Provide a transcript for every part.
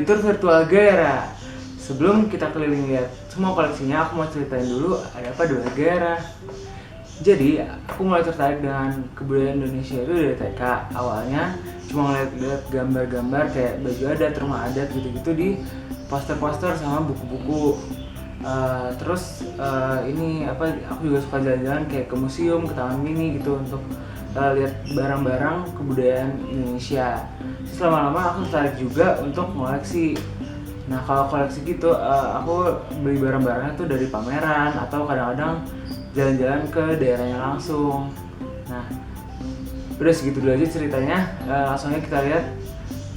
Adventure Virtual Gaera. Sebelum kita keliling lihat semua koleksinya, aku mau ceritain dulu ada apa di Gaera. Jadi, aku mulai tertarik dengan kebudayaan Indonesia itu dari TK. Awalnya cuma ngeliat gambar-gambar kayak baju adat, rumah adat gitu-gitu di poster-poster sama buku-buku. Aku juga suka jalan-jalan kayak ke museum, ke taman mini gitu untuk lihat barang-barang kebudayaan Indonesia. Terus lama-lama aku tertarik juga untuk koleksi. Nah, kalau koleksi gitu, aku beli barang-barangnya tuh dari pameran atau kadang-kadang jalan-jalan ke daerahnya langsung. Nah, udah segitu dulu aja ceritanya. Langsung aja kita lihat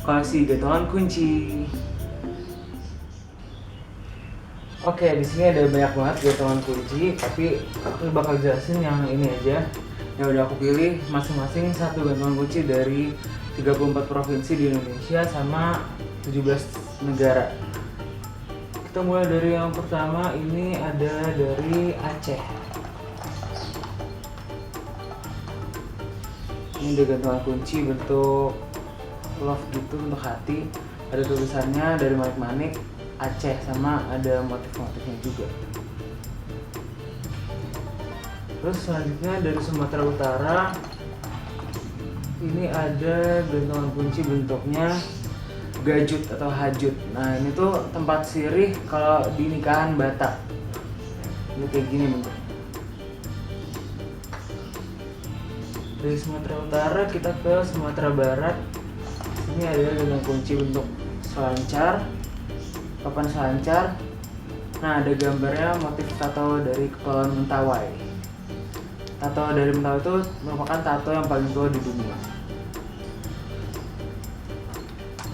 koleksi gantungan kunci. Oke, di sini ada banyak banget gantungan kunci, tapi aku bakal jelasin yang ini aja. Yang udah aku pilih masing-masing satu gantungan kunci dari 34 provinsi di Indonesia sama 17 negara. Kita mulai dari yang pertama, ini ada dari Aceh. Ini ada gantungan kunci bentuk love gitu, bentuk hati. Ada tulisannya dari manik-manik Aceh sama ada motif-motifnya juga. Terus selanjutnya dari Sumatera Utara, ini ada gantungan kunci bentuknya gajut atau hajut. Nah, ini tuh tempat sirih kalau di nikahan Batak. Ini kayak gini bentuknya. Dari Sumatera Utara kita ke Sumatera Barat. Ini ada gantungan kunci bentuk selancar, papan selancar. Nah, ada gambarnya motif tato dari Kepulauan Mentawai. Tato dari Mentawai itu merupakan tato yang paling tua di dunia.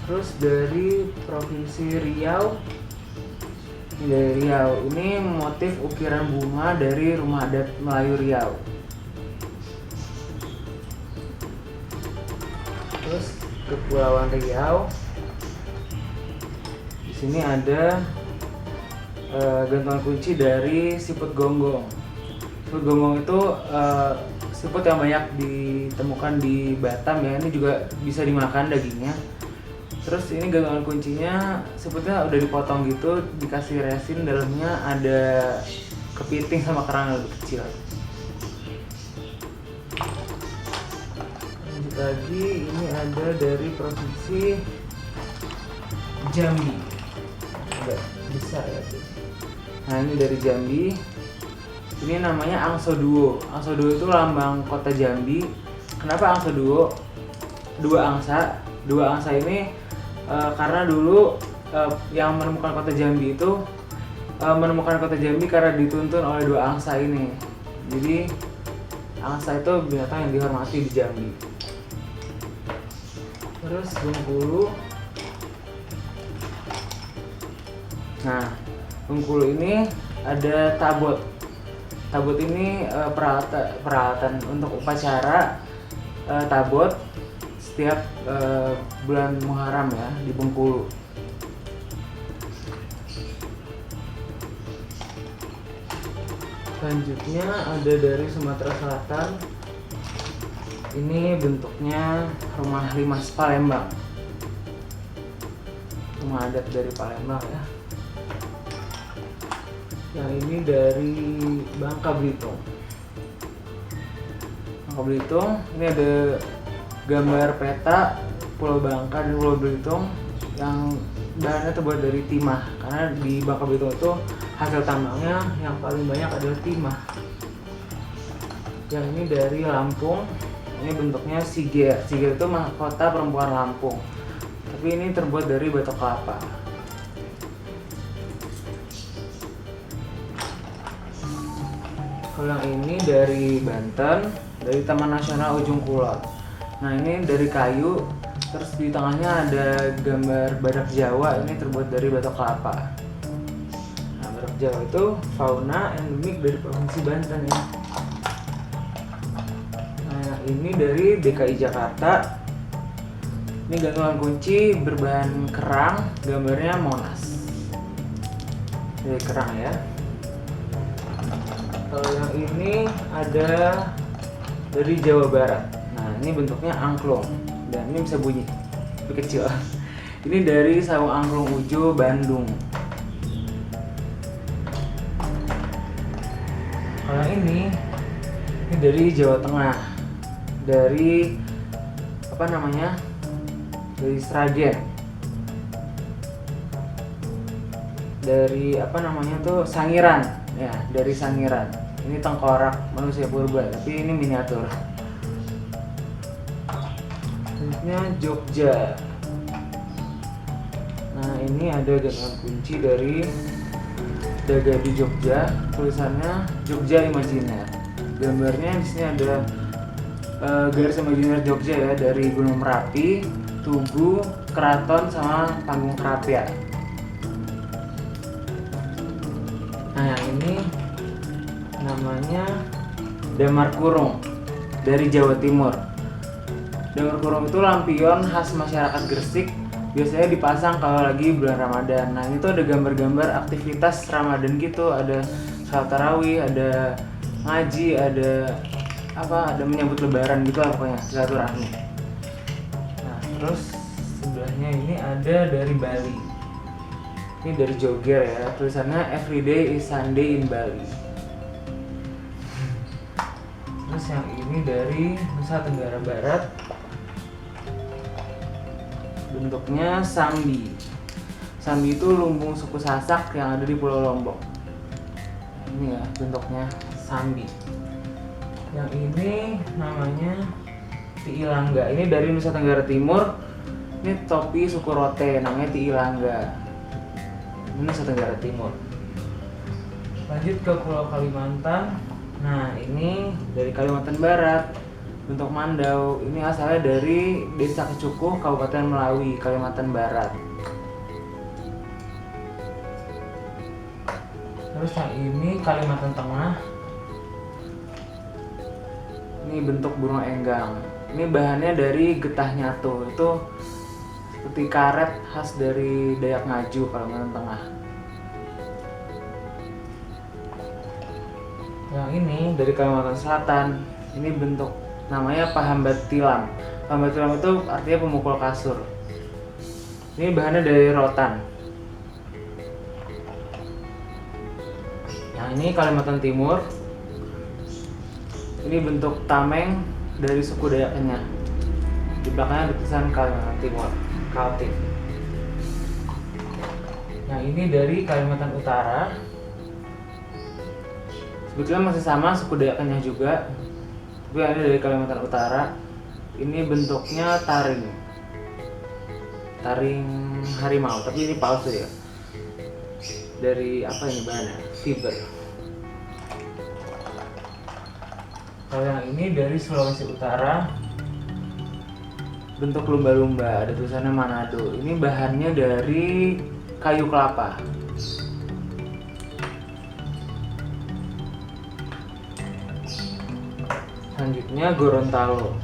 Terus dari Provinsi Riau, ini motif ukiran bunga dari rumah adat Melayu Riau. Terus Kepulauan Riau, di sini ada gantungan kunci dari siput gonggong. Siput gonggong itu siput yang banyak ditemukan di Batam ya. Ini juga bisa dimakan dagingnya. Terus ini gantungan kuncinya, siputnya udah dipotong gitu, dikasih resin, dalamnya ada kepiting sama kerang lebih kecil. Lanjut lagi, ini ada dari Provinsi Jambi. Agak besar ya tuh. Nah, ini dari Jambi. Ini namanya Angso Duo. Angso Duo itu lambang kota Jambi. Kenapa Angso Duo? Dua angsa. Dua angsa ini karena dulu yang menemukan kota Jambi itu menemukan kota Jambi karena dituntun oleh dua angsa ini. Jadi angsa itu binatang yang dihormati di Jambi. Terus Bengkulu. Nah, Bengkulu ini ada tabot. Tabot ini peralatan untuk upacara tabot setiap bulan Muharram ya di Bengkulu. Selanjutnya ada dari Sumatera Selatan. Ini bentuknya rumah limas Palembang. Rumah adat dari Palembang ya. Yang ini dari Bangka Belitung. Bangka Belitung, ini ada gambar peta Pulau Bangka dan Pulau Belitung yang bahannya terbuat dari timah. Karena di Bangka Belitung itu hasil tambangnya yang paling banyak adalah timah. Yang ini dari Lampung. Ini bentuknya Siger. Siger itu mahkota perempuan Lampung. Tapi ini terbuat dari batok kelapa. Kalau yang ini dari Banten, dari Taman Nasional Ujung Kulon. Nah, ini dari kayu, terus di tengahnya ada gambar badak Jawa. Ini terbuat dari batok kelapa. Nah, badak Jawa itu fauna endemik dari Provinsi Banten ya. Nah, ini dari DKI Jakarta. Ini gantungan kunci berbahan kerang, gambarnya Monas. Dari kerang ya. Kalau yang ini ada dari Jawa Barat. Nah, ini bentuknya angklung dan ini bisa bunyi, lebih kecil. Ini dari Saung Angklung Ujo, Bandung. Kalau ini dari Jawa Tengah, dari apa namanya, dari Sragen, dari apa namanya tuh, Sangiran ya, dari Sangiran. Ini tengkorak manusia purba tapi ini miniatur. Selanjutnya Jogja. Nah ini ada gantungan kunci dari Dagadi Jogja, tulisannya Jogja Imajiner. Gambarnya di sini ada garis imajiner Jogja ya, dari Gunung Merapi, Tugu, Keraton sama Panggung Krapia. Nah yang ini namanya Damar Kurung dari Jawa Timur. Damar Kurung itu lampion khas masyarakat Gresik, biasanya dipasang kalau lagi bulan Ramadan. Nah itu ada gambar-gambar aktivitas Ramadan gitu, ada salat tarawih, ada ngaji, ada apa, ada menyambut lebaran gitu lah pokoknya, silaturahmi. Nah terus sebelahnya ini ada dari Bali. Ini dari Joger ya, tulisannya Everyday is Sunday in Bali. Terus yang ini dari Nusa Tenggara Barat, bentuknya Sambi. Sambi itu lumbung suku Sasak yang ada di Pulau Lombok. Ini ya bentuknya Sambi. Yang ini namanya Tiilangga. Ini dari Nusa Tenggara Timur. Ini topi suku Rote, namanya Tiilangga. Ini Nusa Tenggara Timur. Lanjut ke Pulau Kalimantan. Nah ini dari Kalimantan Barat, bentuk mandau. Ini asalnya dari Desa Kecukuh, Kabupaten Melawi, Kalimantan Barat. Terus yang ini Kalimantan Tengah. Ini bentuk burung enggang. Ini bahannya dari getah nyatu. Itu seperti karet khas dari Dayak Ngaju, Kalimantan Tengah. Yang ini dari Kalimantan Selatan. Ini bentuk namanya pahambat tilam. Pahambat tilam itu artinya pemukul kasur. Ini bahannya dari rotan. Nah ini Kalimantan Timur. Ini bentuk tameng dari suku Dayak Kenyah. Di belakangnya ada tulisan Kalimantan Timur, Kaltim. Yang ini dari Kalimantan Utara. Sebetulnya masih sama suku Dayak Kenyah juga, tapi ada dari Kalimantan Utara. Ini bentuknya taring, taring harimau, tapi ini palsu ya. Dari apa ini bahannya? Fiber. Kalau yang ini dari Sulawesi Utara, bentuk lumba-lumba, ada tulisannya Manado. Ini bahannya dari kayu kelapa. Selanjutnya Gorontalo.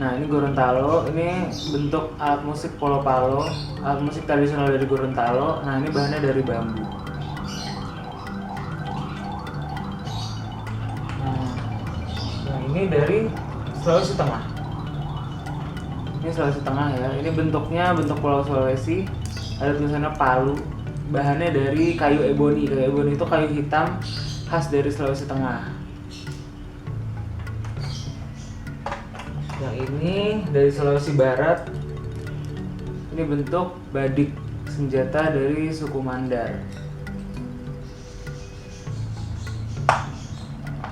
Nah ini Gorontalo, ini bentuk alat musik polo-palo, alat musik tradisional dari Gorontalo. Nah ini bahannya dari bambu. Nah yang ini dari Sulawesi Tengah. Ini Sulawesi Tengah ya, ini bentuknya bentuk pulau Sulawesi, ada tulisannya Palu. Bahannya dari kayu eboni. Kayu eboni itu kayu hitam khas dari Sulawesi Tengah. Yang ini dari Sulawesi Barat. Ini bentuk badik, senjata dari suku Mandar.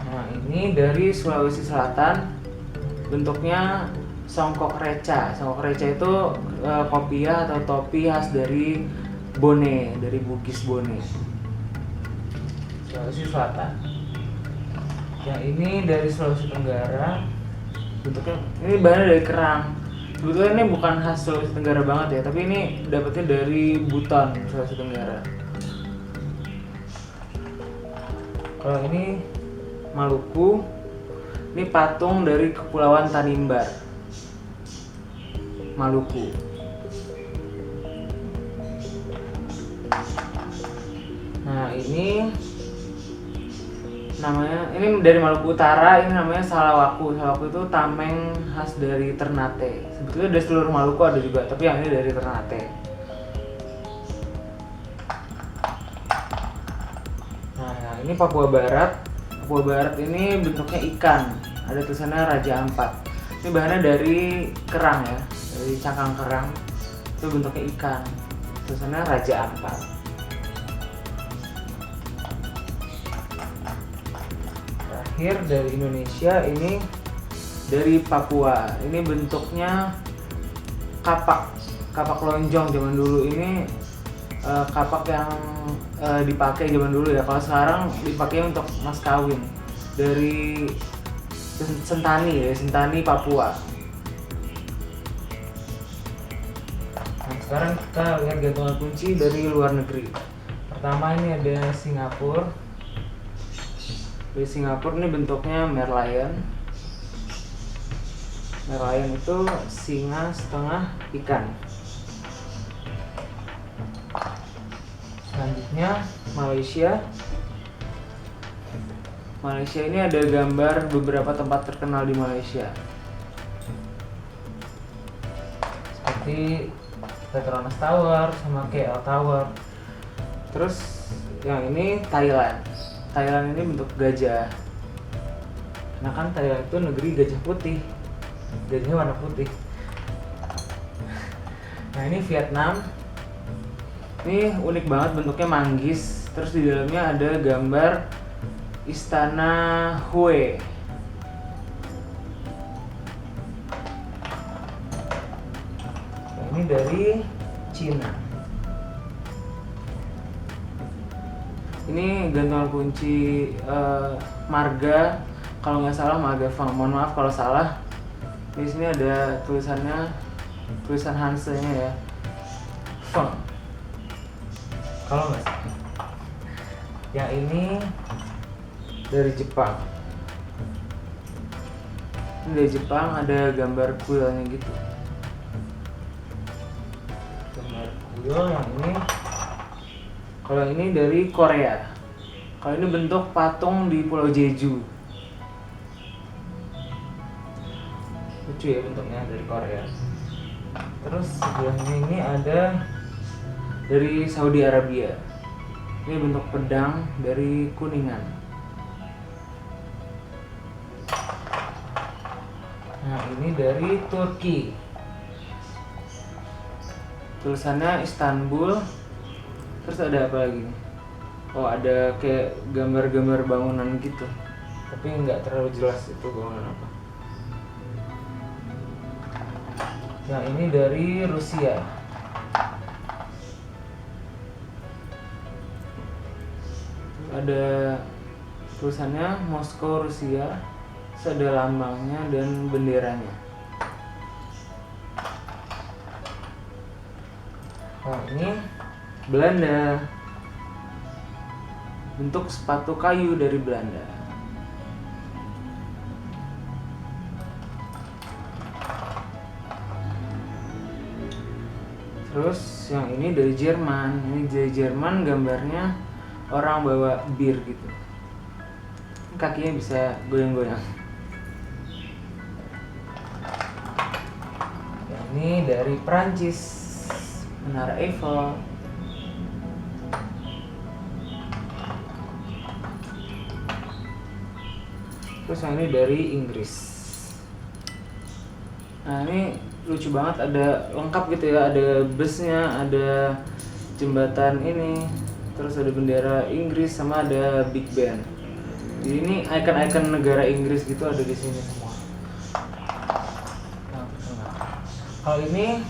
Nah ini dari Sulawesi Selatan, bentuknya songkok reca. Songkok reca itu kopiah atau topi khas dari Bone, dari Bugis Bone, Sulawesi Selatan. Yang ini dari Sulawesi Tenggara, bentuknya ini bahannya dari kerang. Sebetulnya ini bukan khas Sulawesi Tenggara banget ya, tapi ini dapetnya dari Buton, Sulawesi Tenggara. Kalau ini Maluku, ini patung dari Kepulauan Tanimbar, Maluku. Nah ini Namanya ini dari Maluku Utara, ini namanya Salawaku. Salawaku itu tameng khas dari Ternate. Sebetulnya dari seluruh Maluku ada juga, tapi yang ini dari Ternate. Nah, ini Papua Barat. Papua Barat ini bentuknya ikan. Ada tulisannya Raja Ampat. Ini bahannya dari kerang ya, dari cangkang kerang. Itu bentuknya ikan. Tulisannya Raja Ampat. Terakhir dari Indonesia ini dari Papua. Ini bentuknya kapak lonjong zaman dulu. Ini kapak yang dipakai zaman dulu ya. Kalau sekarang dipakai untuk mas kawin dari Sentani ya, Sentani Papua. Nah, sekarang kita lihat gantungan kunci dari luar negeri. Pertama ini ada Singapura. Di Singapura ini bentuknya Merlion. Merlion itu singa setengah ikan. Selanjutnya Malaysia. Malaysia ini ada gambar beberapa tempat terkenal di Malaysia, seperti Petronas Tower sama KL Tower. Terus yang ini Thailand. Thailand ini bentuk gajah. Karena kan Thailand itu negeri gajah putih. Gajahnya warna putih. Nah, ini Vietnam. Ini unik banget, bentuknya manggis. Terus di dalamnya ada gambar Istana Hue. Nah, ini dari Cina. Ini gantungan kunci marga, kalau nggak salah marga Fang. Mohon maaf kalau salah. Di sini ada tulisannya, tulisan Hanse-nya ya, Fang. Kalau nggak salah. Yang ini dari Jepang. Ini dari Jepang, ada gambar kuilnya gitu. Gambar kuil yang ini. Kalau ini dari Korea. Kalau ini bentuk patung di Pulau Jeju. Lucu ya bentuknya, dari Korea. Terus sebelahnya ini ada dari Saudi Arabia. Ini bentuk pedang dari Kuningan. Nah, ini dari Turki. Tulisannya Istanbul. Terus ada apa lagi? Oh, ada kayak gambar-gambar bangunan gitu, tapi nggak terlalu jelas itu bangunan apa. Yang ini dari Rusia. Ada tulisannya Moskow Rusia. Terus ada lambangnya dan benderanya. Oh, ini Belanda. Bentuk sepatu kayu dari Belanda. Terus yang ini dari Jerman. Ini dari Jerman, gambarnya orang bawa bir gitu. Kakinya bisa goyang-goyang. Yang ini dari Prancis, Menara Eiffel. Terus yang ini dari Inggris. Nah, ini lucu banget, ada lengkap gitu ya, ada busnya, ada jembatan ini, terus ada bendera Inggris sama ada Big Ben. Jadi ini icon-icon negara Inggris gitu ada di sini semua. Nah, kalau ini,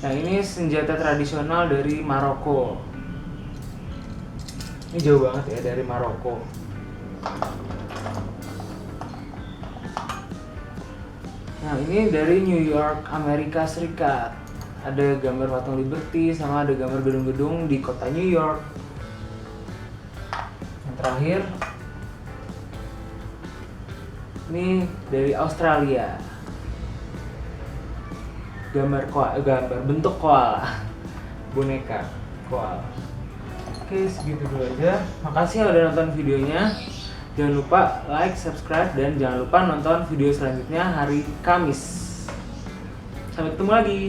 yang ini senjata tradisional dari Maroko. Ini jauh banget ya dari Maroko. Nah, ini dari New York, Amerika Serikat. Ada gambar patung Liberty sama ada gambar gedung-gedung di kota New York. Yang terakhir, ini dari Australia. Gambar bentuk koala. Boneka koala. Oke, segitu dulu aja. Makasih ya udah nonton videonya. Jangan lupa like, subscribe, dan jangan lupa nonton video selanjutnya hari Kamis. Sampai ketemu lagi.